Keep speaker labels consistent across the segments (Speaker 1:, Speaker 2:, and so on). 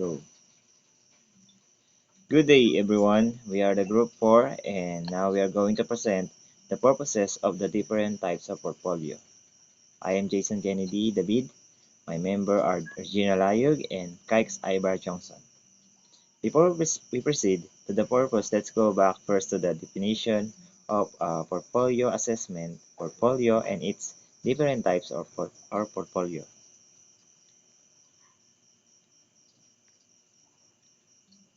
Speaker 1: go. Good day, everyone. We are the Group 4, and now we are going to present the purposes of the different types of portfolio. I am Jason Kennedy David. My members are Regina Layug and Kikes Ibar Johnson. Before we proceed to the purpose, let's go back first to the definition of portfolio assessment, portfolio, and its different types of our portfolio.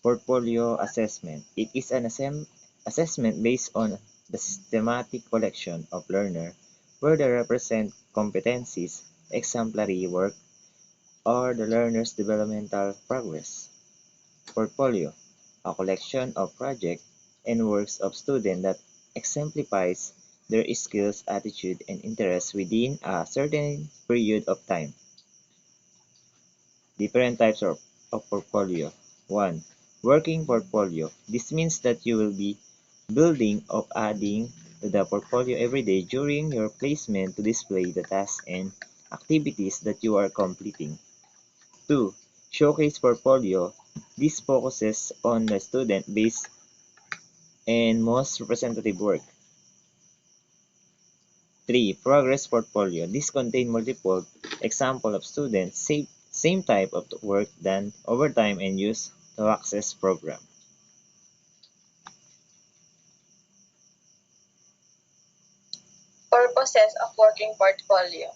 Speaker 1: Portfolio assessment. It is an assessment based on the systematic collection of learners where they represent competencies, exemplary work, or the learner's developmental progress. Portfolio, a collection of projects and works of students that exemplifies their skills, attitude, and interests within a certain period of time. Different types of portfolio. 1. Working portfolio. This means that you will be building or adding to the portfolio every day during your placement to display the tasks and activities that you are completing. 2. Showcase portfolio. This focuses on the student-based and most representative work. 3. Progress portfolio. This contains multiple examples of students' same type of work done over time and use to access program.
Speaker 2: Purposes of working portfolio.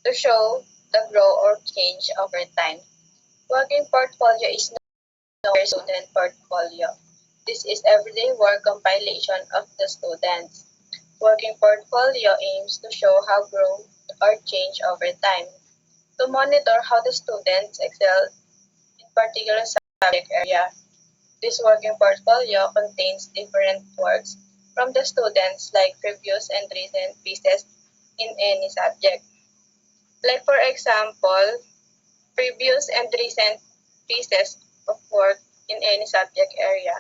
Speaker 2: To show the growth or change over time. Working portfolio is known as student portfolio. This is everyday work compilation of the students. Working portfolio aims to show how growth or change over time. To monitor how the students excel in particular subject area. This working portfolio contains different works from the students like previous and recent pieces in any subject. Like for example, previous and recent pieces of work in any subject area.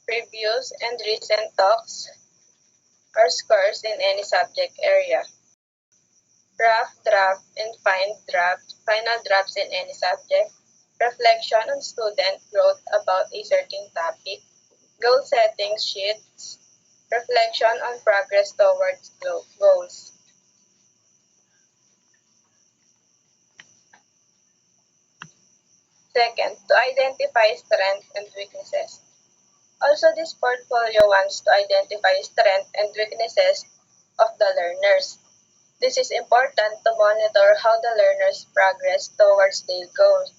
Speaker 2: Previous and recent talks or scores in any subject area. Rough draft and final drafts in any subject. Reflection on student growth about a certain topic. Goal setting sheets. Reflection on progress towards goals. Second, to identify strengths and weaknesses. Also, this portfolio wants to identify strengths and weaknesses of the learners. This is important to monitor how the learners progress towards their goals.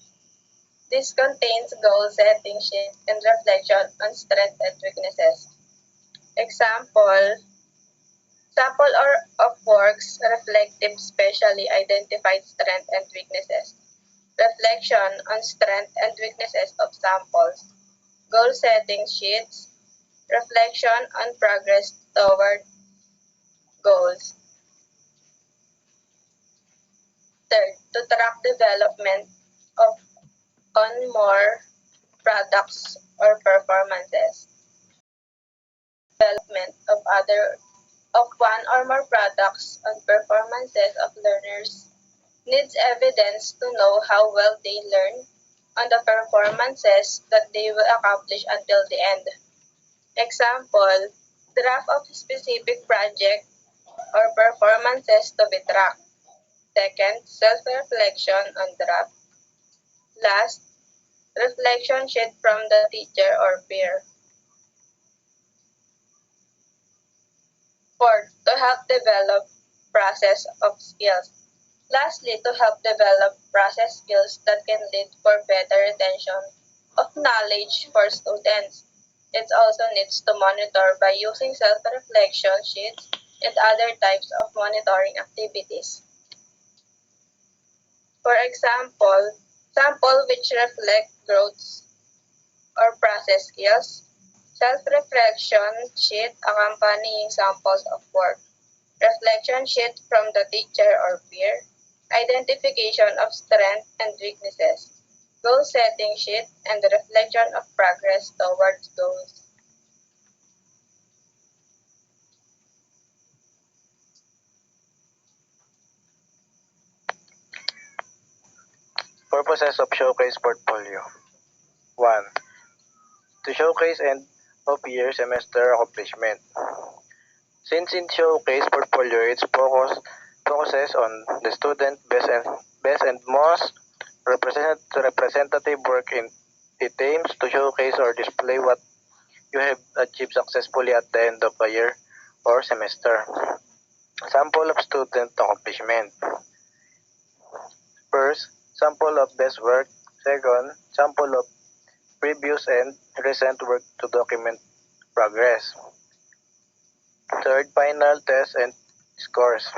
Speaker 2: This contains goal setting sheet and reflection on strengths and weaknesses. Example, sample of works reflective specially identified strengths and weaknesses. Reflection on strengths and weaknesses of samples. Goal setting sheets. Reflection on progress toward goals. Third, to track development of on more products or performances. Development of one or more products on performances of learners needs evidence to know how well they learn on the performances that they will accomplish until the end. Example, draft of specific project or performances to be tracked. Second, self-reflection on draft. Last, reflection sheet from the teacher or peer. Fourth, to help develop process of skills. Lastly, to help develop process skills that can lead for better retention of knowledge for students. It also needs to monitor by using self-reflection sheets and other types of monitoring activities. For example, sample which reflect growth or process skills, self-reflection sheet accompanying samples of work, reflection sheet from the teacher or peer, identification of strengths and weaknesses, goal setting sheet, and the reflection of progress towards goals.
Speaker 3: Purposes of Showcase Portfolio. 1. To showcase end of year semester accomplishment. Since in Showcase Portfolio, focuses on the student best and most representative work in it aims to showcase or display what you have achieved successfully at the end of a year or semester. Sample of student accomplishment. First, sample of best work. Second, sample of previous and recent work to document progress. Third, final test and scores.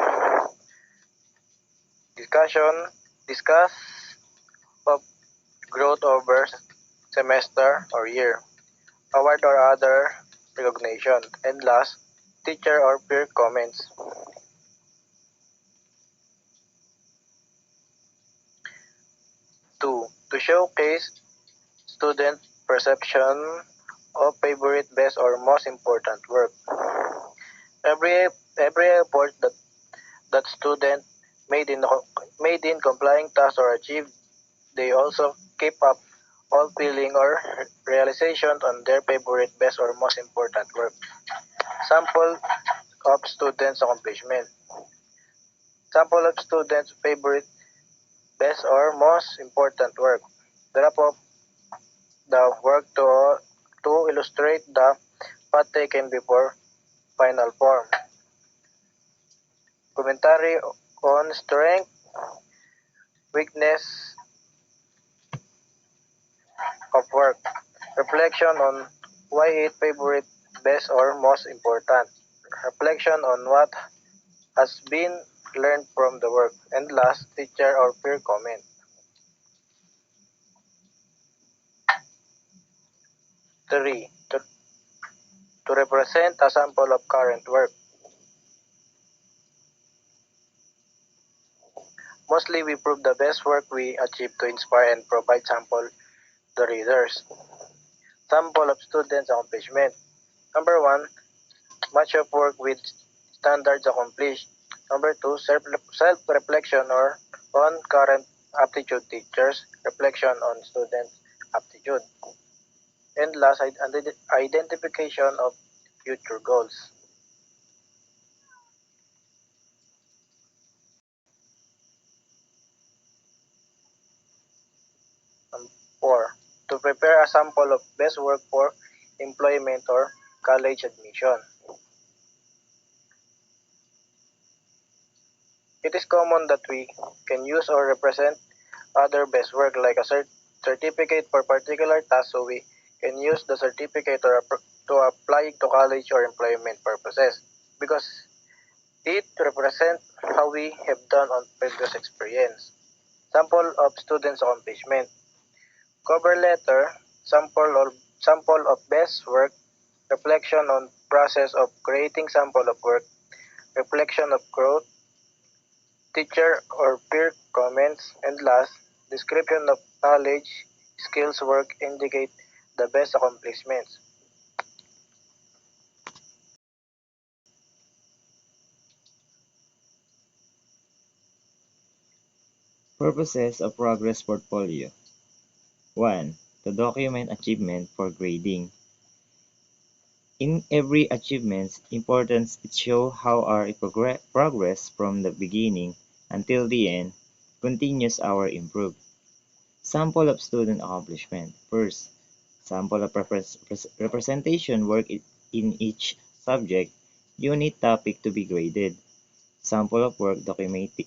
Speaker 3: Discuss of growth over semester or year. Award or other recognition. And last, teacher or peer comments. 2. To showcase student perception of favorite, best, or most important work. Every effort that student made in complying tasks or achieved, they also keep up all feeling or realization on their favorite, best, or most important work. Sample of students' accomplishment. Sample of students' favorite, best, or most important work. Drop of the work to illustrate the path taken before final form. Commentary on strength, weakness of work. Reflection on why it favorite, best, or most important. Reflection on what has been learned from the work. And last, teacher or peer comment. 3. To represent a sample of current work. Mostly we prove the best work we achieve to inspire and provide sample to readers. Sample of students' accomplishment. Number 1, much of work with standards accomplished. Number 2, self-reflection or on current aptitude teachers, reflection on students' aptitude. And last, identification of future goals. 4. To prepare a sample of best work for employment or college admission. It is common that we can use or represent other best work like a certificate for particular task, so we can use the certificate to apply to college or employment purposes because it represents how we have done on previous experience. Sample of students' accomplishment. Cover letter, sample of best work, reflection on process of creating sample of work, reflection of growth, teacher or peer comments, and last, description of knowledge, skills, work indicate the best accomplishments.
Speaker 1: Purposes of Progress Portfolio. 1. To document achievement for grading. In every achievement importance, it shows how our progress from the beginning until the end continues our improve. Sample of student accomplishment. First, sample of representation work in each subject, unit topic to be graded. Sample of work documenting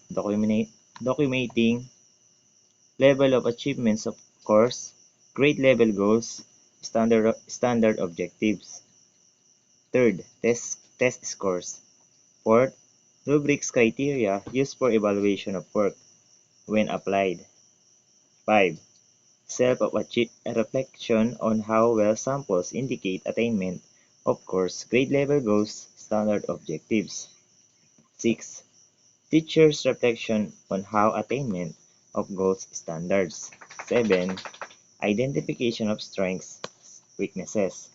Speaker 1: level of achievements of course, grade level goals, standard objectives. Third, test scores. Fourth, rubrics criteria used for evaluation of work when applied. 5. Self-reflection on how well samples indicate attainment of course, grade level goals, standard objectives. 6. Teachers' reflection on how attainment of goals standards. 7. Identification of strengths, weaknesses.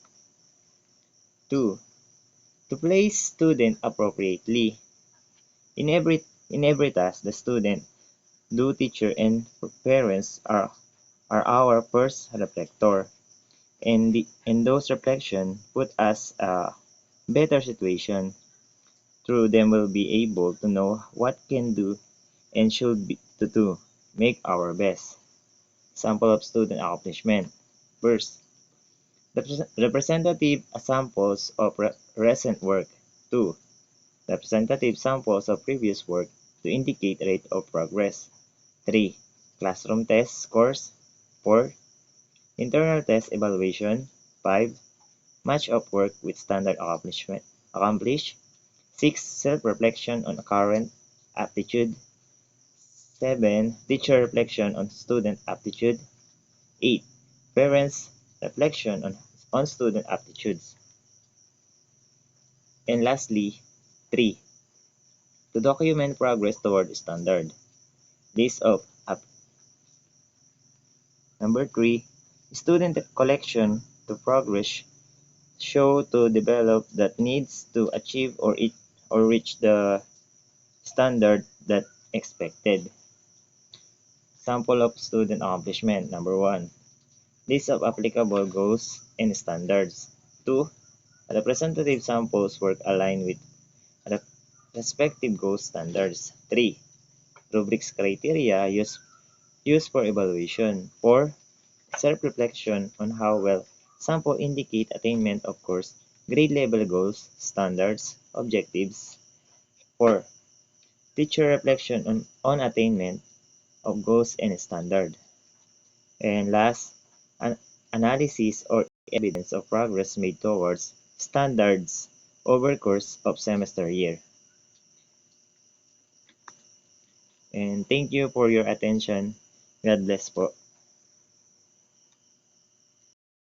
Speaker 1: 2. To place student appropriately. In every task, do teacher and parents are our first reflector, and those reflections put us a better situation. Through them we'll be able to know what can do and should be to do, make our best. Sample of student accomplishment. First, representative samples of recent work. 2. Representative samples of previous work to indicate rate of progress. 3. Classroom test scores. 4. Internal test evaluation. 5. Match of work with standard accomplishment accomplished. 6. Self-reflection on current aptitude. 7. Teacher reflection on student aptitude. 8. Parents reflection on student aptitudes. And lastly, 3. To document progress toward standard. List of Number 3. Student collection to progress show to develop that needs to achieve or reach the standard that expected. Sample of student accomplishment. Number 1. List of applicable goals and standards. 2. Representative samples work aligned with respective goal standards. 3. Rubrics criteria used for evaluation. 4. Self-reflection on how well sample indicate attainment of course, grade level goals, standards, objectives. 4. Teacher reflection on attainment of goals and standard. And last, an analysis or evidence of progress made towards standards over course of semester year. And thank you for your attention. God bless po.